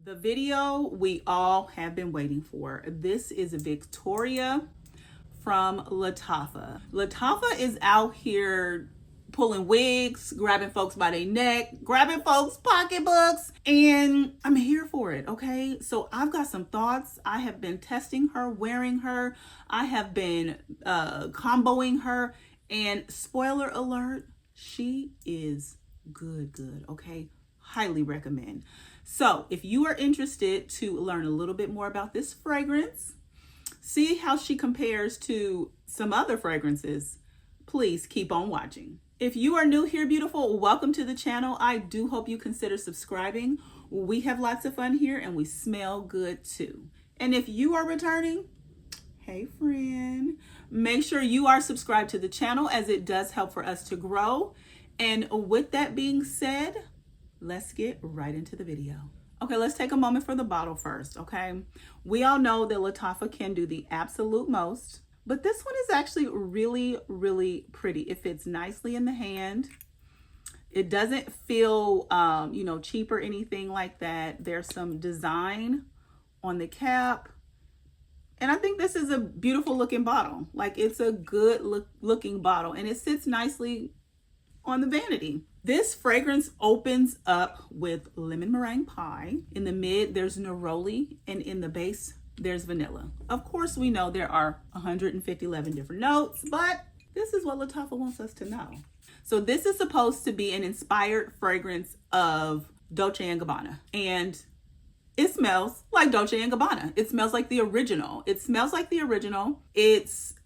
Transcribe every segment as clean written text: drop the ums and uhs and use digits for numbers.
The video we all have been waiting for. This is Victoria from Lattafa. Lattafa is out here pulling wigs, grabbing folks by their neck, grabbing folks' pocketbooks, and I'm here for it, okay? So I've got some thoughts. I have been testing her, wearing her. I have been comboing her, and spoiler alert, she is good, okay? Highly recommend. So if you are interested to learn a little bit more about this fragrance, see how she compares to some other fragrances, please keep on watching. If you are new here, beautiful, welcome to the channel. I do hope you consider subscribing. We have lots of fun here and we smell good too. And if you are returning, hey friend, make sure you are subscribed to the channel as it does help for us to grow. And with that being said, let's get right into the video. Okay, let's take a moment for the bottle first, okay? We all know that Lattafa can do the absolute most, but this one is actually really pretty. It fits nicely in the hand. It doesn't feel, cheap or anything like that. There's some design on the cap. And I think this is a beautiful looking bottle. Like, it's a good looking bottle and it sits nicely on the vanity. This fragrance opens up with lemon meringue pie. In the mid, there's neroli, and in the base, there's vanilla. Of course, we know there are 111 different notes, but this is what Lattafa wants us to know. So this is supposed to be an inspired fragrance of Dolce & Gabbana, and it smells like Dolce & Gabbana. It smells like the original. It's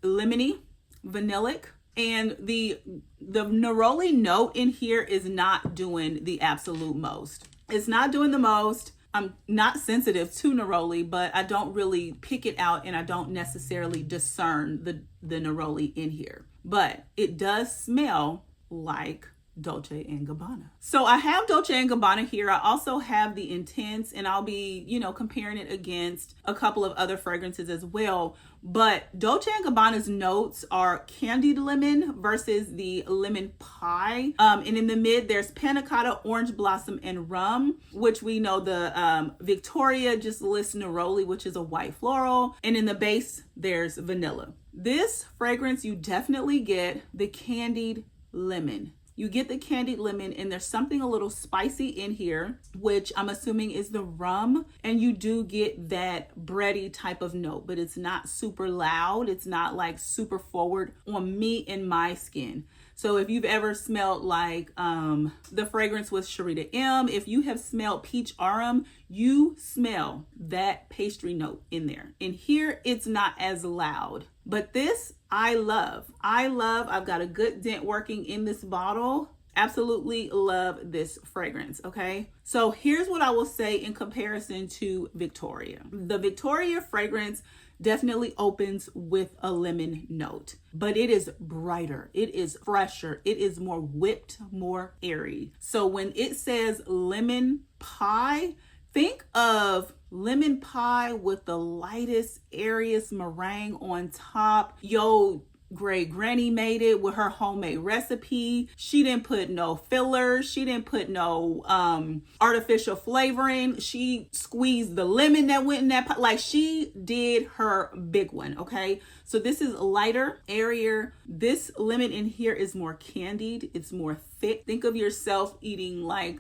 lemony, vanillic, and the neroli note in here is not doing the absolute most. It's not doing the most. I'm not sensitive to neroli, but I don't really pick it out and I don't necessarily discern the neroli in here. But it does smell like Dolce & Gabbana. So I have Dolce & Gabbana here. I also have the Intense, and I'll be, comparing it against a couple of other fragrances as well. But Dolce & Gabbana's notes are candied lemon versus the lemon pie. And in the mid, there's panna cotta, orange blossom, and rum, which we know the Victoria just lists neroli, which is a white floral. And in the base, there's vanilla. This fragrance, you definitely get the candied lemon. You get the candied lemon, and there's something a little spicy in here, which I'm assuming is the rum. And you do get that bready type of note, but it's not super loud. It's not like super forward on me and my skin. So if you've ever smelled like the fragrance with Sharita M, if you have smelled Peach Arum, you smell that pastry note in there. In here, it's not as loud. But this, I love. I've got a good dent working in this bottle. Absolutely love this fragrance, okay? So here's what I will say in comparison to Victoria. The Victoria fragrance definitely opens with a lemon note, but it is brighter, it is fresher, it is more whipped, more airy. So when it says lemon pie, think of lemon pie with the lightest, airiest meringue on top. Yo, great granny made it with her homemade recipe. She didn't put no fillers. She didn't put no artificial flavoring. She squeezed the lemon that went in that pot. Like, she did her big one, okay? So this is lighter, airier. This lemon in here is more candied. It's more thick. Think of yourself eating like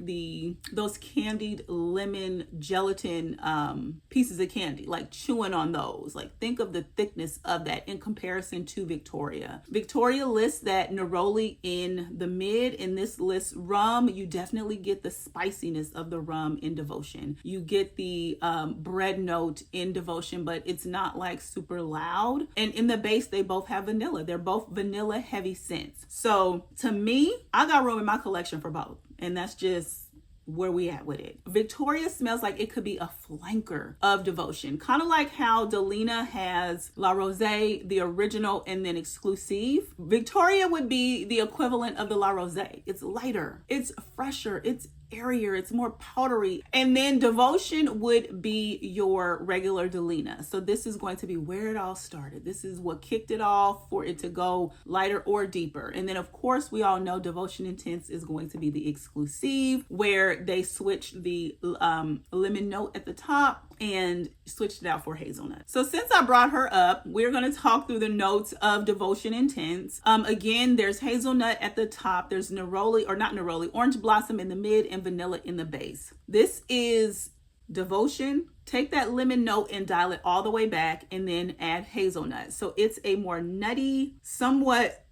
those candied lemon gelatin pieces of candy, like chewing on those. Like, think of the thickness of that in comparison to Victoria. Victoria lists that neroli in the mid, and this lists rum. You definitely get the spiciness of the rum in Devotion. You get the bread note in Devotion, but it's not like super loud. And in the base, they both have vanilla. They're both vanilla heavy scents. So to me, I got room in my collection for both. And that's just where we at with it. Victoria smells like it could be a flanker of Devotion. Kind of like how Delina has La Rosée, the original, and then exclusive. Victoria would be the equivalent of the La Rosée. It's lighter, it's fresher, it's airier, it's more powdery. And then Devotion would be your regular Delina. So this is going to be where it all started. This is what kicked it off for it to go lighter or deeper. And then of course we all know Devotion Intense is going to be the exclusive, where they switched the lemon note at the top and switched it out for hazelnut. So since I brought her up, we're going to talk through the notes of Devotion Intense. Again, there's hazelnut at the top, there's neroli, or not neroli, orange blossom in the mid, and vanilla in the base. This is Devotion. Take that lemon note and dial it all the way back, and then add hazelnut. So it's a more nutty, somewhat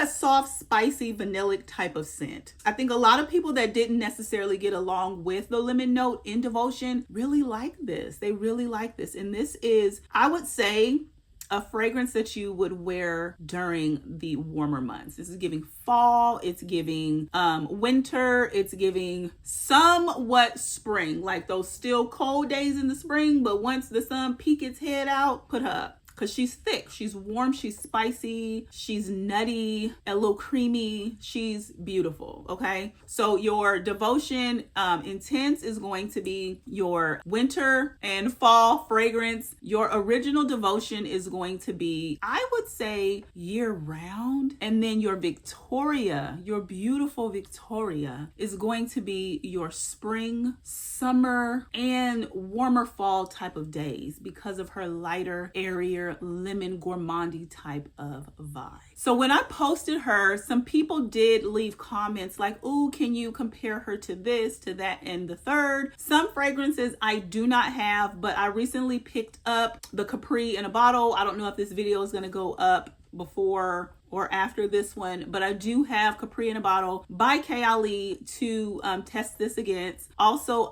soft, spicy, vanillic type of scent. I think a lot of people that didn't necessarily get along with the lemon note in Devotion really like this. They really like this. And this is, I would say, a fragrance that you would wear during the warmer months. This is giving fall, it's giving winter, it's giving somewhat spring, like those still cold days in the spring, but once the sun peeks its head out, put her up. Because she's thick, she's warm, she's spicy, she's nutty, a little creamy, she's beautiful, okay? So your Devotion Intense is going to be your winter and fall fragrance. Your original Devotion is going to be, I would say, year round. And then your Victoria, your beautiful Victoria, is going to be your spring, summer, and warmer fall type of days because of her lighter, airier, lemon gourmandy type of vibe. So when I posted her, some people did leave comments like, ooh, can you compare her to this, to that, and the third? Some fragrances I do not have, but I recently picked up the Capri in a bottle. I don't know if this video is going to go up before or after this one, but I do have Capri in a Bottle by K.Ali to test this against. Also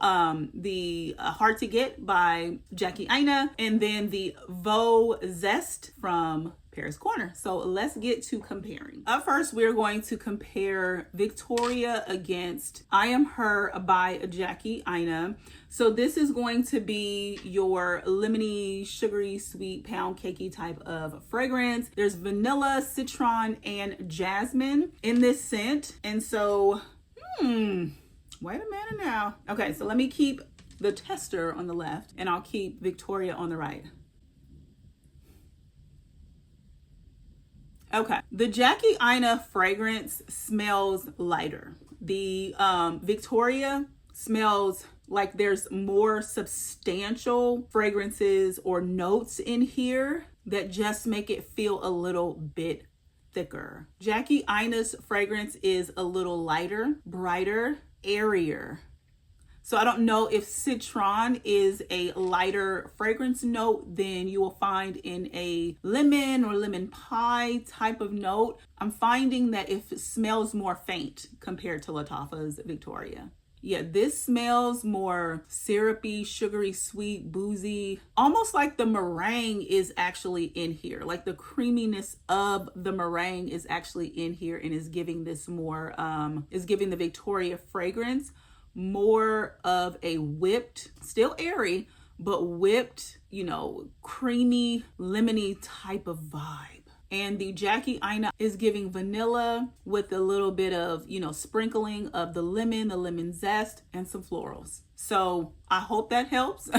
the Hard to Get by Jackie Aina, and then the Voux Zeste from Paris Corner. So let's get to comparing. Up first, we're going to compare Victoria against I Am Her by Jackie Aina. So this is going to be your lemony, sugary, sweet, pound cakey type of fragrance. There's vanilla, citron, and jasmine in this scent. And so, wait a minute now. Okay, so let me keep the tester on the left and I'll keep Victoria on the right. Okay, the Jackie Aina fragrance smells lighter. The Victoria smells like there's more substantial fragrances or notes in here that just make it feel a little bit thicker. Jackie Aina's fragrance is a little lighter, brighter, airier. So I don't know if citron is a lighter fragrance note than you will find in a lemon or lemon pie type of note. I'm finding that it smells more faint compared to Lattafa's Victoria. Yeah, this smells more syrupy, sugary, sweet, boozy, almost like the meringue is actually in here. Like the creaminess of the meringue is actually in here and is giving this more, is giving the Victoria fragrance more of a whipped, still airy, but whipped, you know, creamy, lemony type of vibe. And the Jackie Aina is giving vanilla with a little bit of, you know, sprinkling of the lemon zest, and some florals. So I hope that helps.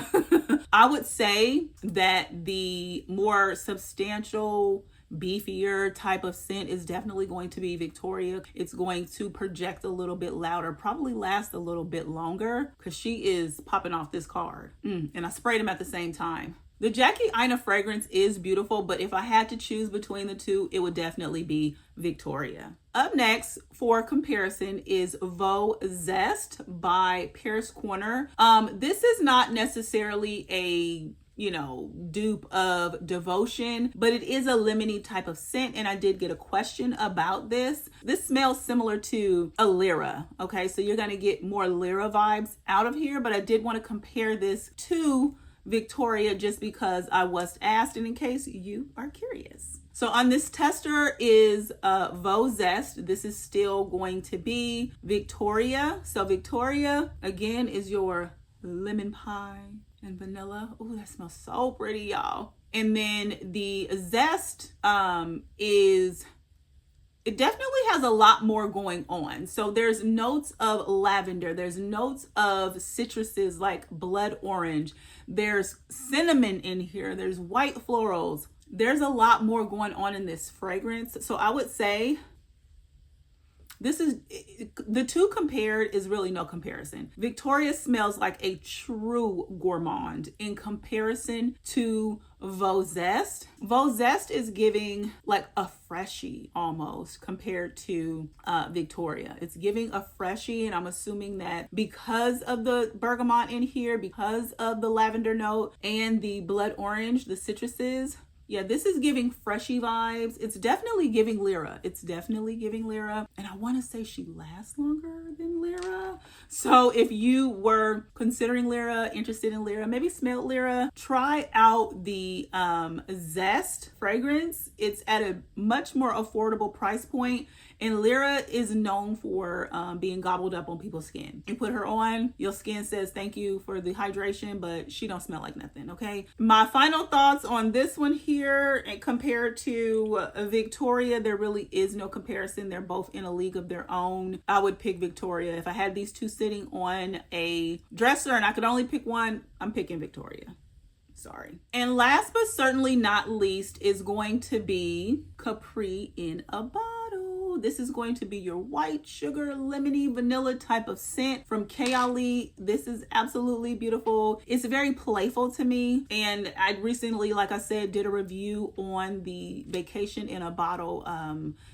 I would say that the more substantial, beefier type of scent is definitely going to be Victoria. It's going to project a little bit louder, probably last a little bit longer because she is popping off this card. And I sprayed them at the same time. The Jackie Aina fragrance is beautiful, but if I had to choose between the two, it would definitely be Victoria. Up next for comparison is Voux Zeste by Paris Corner. This is not necessarily a, you know, dupe of Devotion, but it is a lemony type of scent, and I did get a question about this. This smells similar to a Lyra, okay? So you're gonna get more Lyra vibes out of here, but I did want to compare this to Victoria just because I was asked, and in case you are curious. So on this tester is Voux Zeste. This is still going to be Victoria. So Victoria, again, is your lemon pie and vanilla. Oh, that smells so pretty, y'all. And then the Zest is it definitely has a lot more going on. So there's notes of lavender, there's notes of citruses like blood orange, there's cinnamon in here, there's white florals. There's a lot more going on in this fragrance. So I would say this is, the two compared is really no comparison. Victoria smells like a true gourmand in comparison to Voux Zeste. Voux Zeste is giving like a freshie almost compared to Victoria. It's giving a freshie, and I'm assuming that because of the bergamot in here, because of the lavender note and the blood orange, the citruses, yeah, this is giving freshy vibes. It's definitely giving Lyra. It's definitely giving Lyra. And I want to say she lasts longer than Lyra. So if you were considering Lyra, interested in Lyra, maybe smelled Lyra, try out the Zeste fragrance. It's at a much more affordable price point. And Lyra is known for being gobbled up on people's skin. You put her on, your skin says thank you for the hydration, but she don't smell like nothing, okay? My final thoughts on this one here, and compared to Victoria, there really is no comparison. They're both in a league of their own. I would pick Victoria. If I had these two sitting on a dresser and I could only pick one, I'm picking Victoria. Sorry. And last but certainly not least is going to be Capri in a bottle. This is going to be your white sugar, lemony, vanilla type of scent from Kayali. This is absolutely beautiful. It's very playful to me. And I recently, like I said, did a review on the Vacation in a Bottle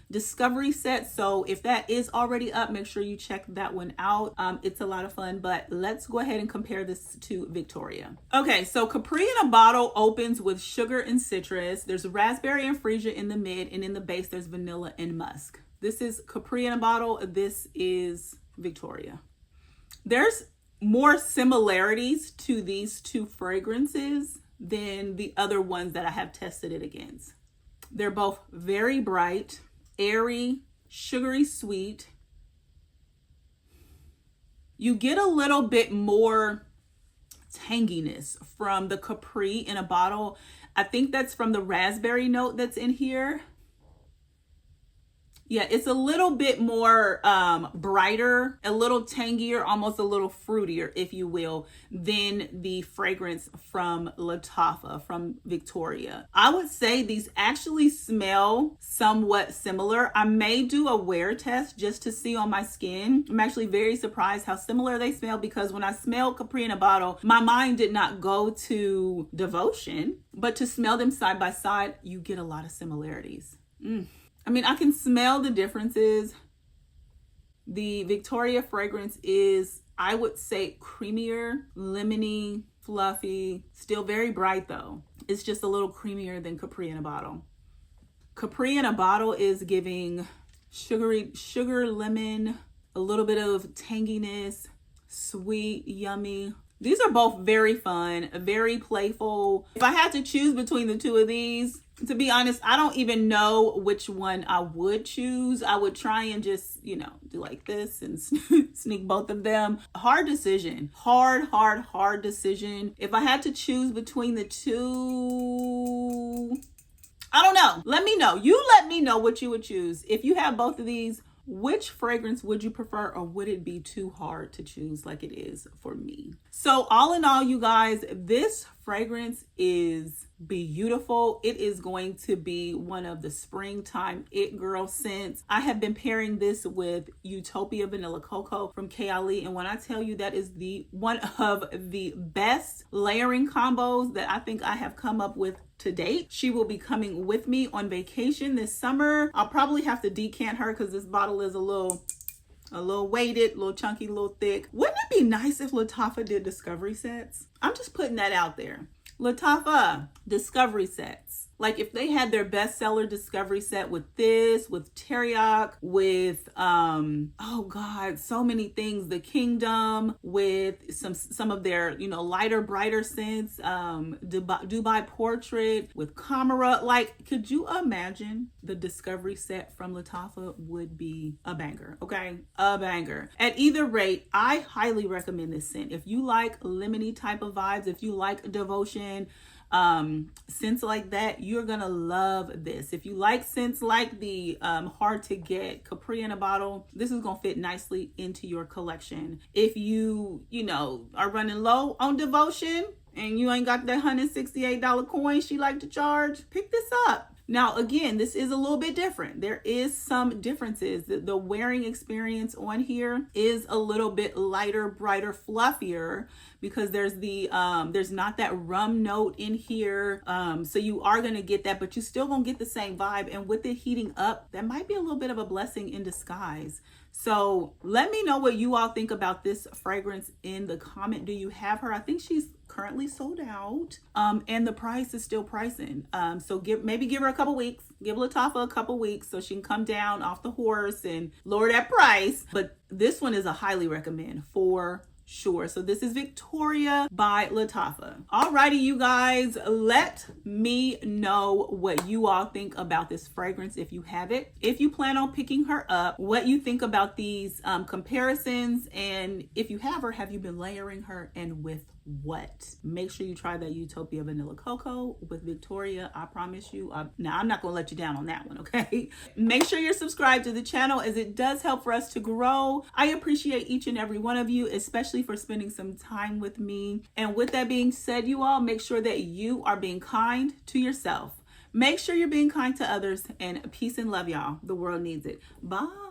discovery set. So if that is already up, make sure you check that one out. It's a lot of fun, but let's go ahead and compare this to Victoria. Okay, so Capri in a Bottle opens with sugar and citrus. There's raspberry and freesia in the mid, and in the base there's vanilla and musk. This is Capri in a Bottle. This is Victoria. There's more similarities to these two fragrances than the other ones that I have tested it against. They're both very bright, airy, sugary sweet. You get a little bit more tanginess from the Capri in a Bottle. I think that's from the raspberry note that's in here. Yeah, it's a little bit more brighter, a little tangier, almost a little fruitier, if you will, than the fragrance from Lattafa, from Victoria. I would say these actually smell somewhat similar. I may do a wear test just to see on my skin. I'm actually very surprised how similar they smell, because when I smelled Capri in a Bottle, my mind did not go to Devotion, but to smell them side by side, you get a lot of similarities. I mean, I can smell the differences. The Victoria fragrance is, I would say, creamier, lemony, fluffy, still very bright though. It's just a little creamier than Capri in a Bottle. Capri in a Bottle is giving sugar, lemon, a little bit of tanginess, sweet, yummy. These are both very fun, very playful. If I had to choose between the two of these, to be honest, I don't even know which one I would choose. I would try and just, do like this and sneak both of them. Hard decision. Hard decision. If I had to choose between the two, I don't know. Let me know. You let me know what you would choose. If you have both of these, which fragrance would you prefer, or would it be too hard to choose like it is for me? So all in all, you guys, this fragrance is beautiful. It is going to be one of the springtime it girl scents. I have been pairing this with Utopia Vanilla Cocoa from Kayali, and when I tell you that is one of the best layering combos that I think I have come up with to date. She will be coming with me on vacation this summer. I'll probably have to decant her because this bottle is a little weighted, a little chunky, a little thick. Wouldn't it be nice if Lattafa did discovery sets? I'm just putting that out there. Lattafa, discovery sets. Like if they had their bestseller discovery set with this, with Teriyaki, with oh God, so many things. The Kingdom, with some of their lighter, brighter scents. Dubai Portrait with Camera. Like, could you imagine the discovery set from Lattafa would be a banger? Okay, a banger. At either rate, I highly recommend this scent. If you like lemony type of vibes, if you like Devotion, scents like that, you're gonna love this. If you like scents like the hard to get Capri in a bottle, this is gonna fit nicely into your collection. If you are running low on devotion and you ain't got that $168 coin she like to charge, pick this up. Now, again, this is a little bit different. There is some differences. The wearing experience on here is a little bit lighter, brighter, fluffier, because there's not that rum note in here. So you are going to get that, but you still going to get the same vibe. And with it heating up, that might be a little bit of a blessing in disguise. So let me know what you all think about this fragrance in the comment. Do you have her? I think she's currently sold out, and the price is still pricing. So maybe give her a couple weeks, give Lattafa a couple weeks so she can come down off the horse and lower that price. But this one is a highly recommend for sure. So this is Victoria by Lattafa. Alrighty, you guys, let me know what you all think about this fragrance if you have it. If you plan on picking her up, what you think about these comparisons, and if you have her, have you been layering her and with what? Make sure you try that Utopia Vanilla Cocoa with Victoria. I promise you. Now, I'm not going to let you down on that one, okay? Make sure you're subscribed to the channel, as it does help for us to grow. I appreciate each and every one of you, especially for spending some time with me. And with that being said, you all, make sure that you are being kind to yourself. Make sure you're being kind to others, and peace and love, y'all. The world needs it. Bye.